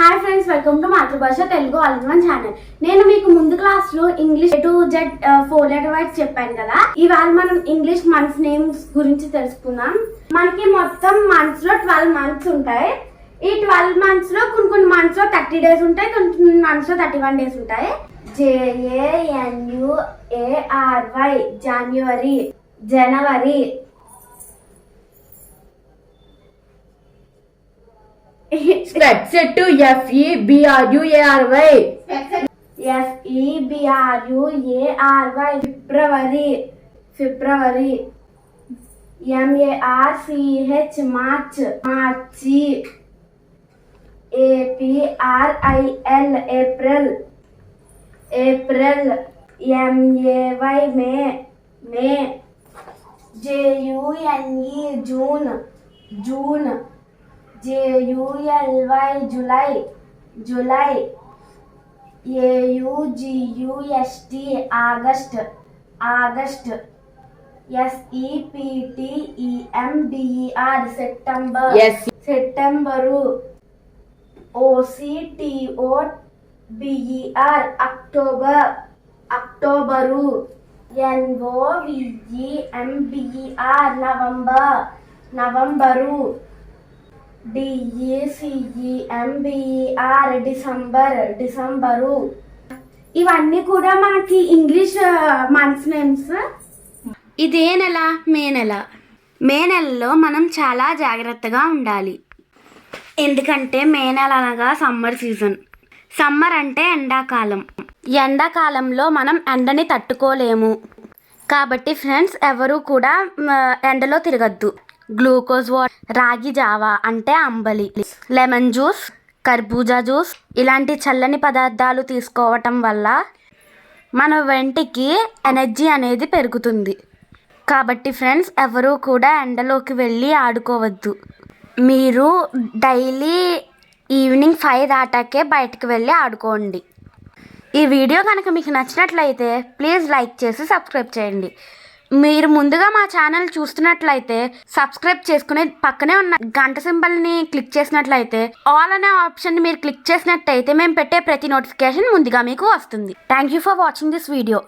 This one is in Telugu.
హాయ్ ఫ్రెండ్స్, వెల్కమ్ టు మాతృభాష Telugu all in one channel. నేను మీకు ముందు క్లాస్ లో English A to Z 4 letter words చెప్పాను కదా. ఇవాళ మనం ఇంగ్లీష్ మంత్స్ నేమ్స్ గురించి తెలుసుకుందాం. మనకి మొత్తం మంత్స్ లో 12 మంత్స్ ఉంటాయి. ఈ 12 మంత్స్ లో కొన్ని మంత్స్ లో 30 డేస్ ఉంటాయి, కొన్ని మంత్స్ లో 31 డేస్ ఉంటాయి. JANUARY జాన్యువరి, జనవరి. FEBRUARY ఫిబ్రవరి, ఫిబ్రవరి. MARCH మార్చ్, మార్చి. APRIL April, April. MAY మే, మే. JUNE June, June. JULY July, July. AUGUST August, August. SEPTEMBER September, September. OCTOBER October, October. NOVEMBER November, November. DECEMBER December, December. ఇవన్నీ కూడా మనకి ఇంగ్లీష్ మంత్స్ నేమ్స్. ఇదే నెల మే నెల. మే నెలలో మనం చాలా జాగ్రత్తగా ఉండాలి, ఎందుకంటే మే నెల అనగా సమ్మర్ సీజన్. సమ్మర్ అంటే ఎండాకాలం. ఎండాకాలంలో మనం ఎండని తట్టుకోలేము. కాబట్టి ఫ్రెండ్స్, ఎవరు కూడా ఎండలో తిరగద్దు. గ్లూకోజ్ వాటర్, రాగి జావా అంటే అంబలి, లెమన్ జ్యూస్, కర్బూజా జ్యూస్ ఇలాంటి చల్లని పదార్థాలు తీసుకోవటం వల్ల మన వెంటికి ఎనర్జీ అనేది పెరుగుతుంది. కాబట్టి ఫ్రెండ్స్, ఎవరు కూడా ఎండలోకి వెళ్ళి ఆడుకోవద్దు. మీరు డైలీ ఈవినింగ్ 5 దాటాకే బయటకు వెళ్ళి ఆడుకోండి. ఈ వీడియో కనుక మీకు నచ్చినట్లయితే ప్లీజ్ లైక్ చేసి సబ్స్క్రైబ్ చేయండి. మీరు ముందుగా మా ఛానల్ చూస్తున్నట్లయితే సబ్స్క్రైబ్ చేసుకుని పక్కనే ఉన్న గంట సింబల్ని క్లిక్ చేసినట్లయితే ఆల్ అనే ఆప్షన్ని మీరు క్లిక్ చేసినట్లయితే మేము పెట్టే ప్రతి నోటిఫికేషన్ ముందుగా మీకు వస్తుంది. Thank you for watching this video.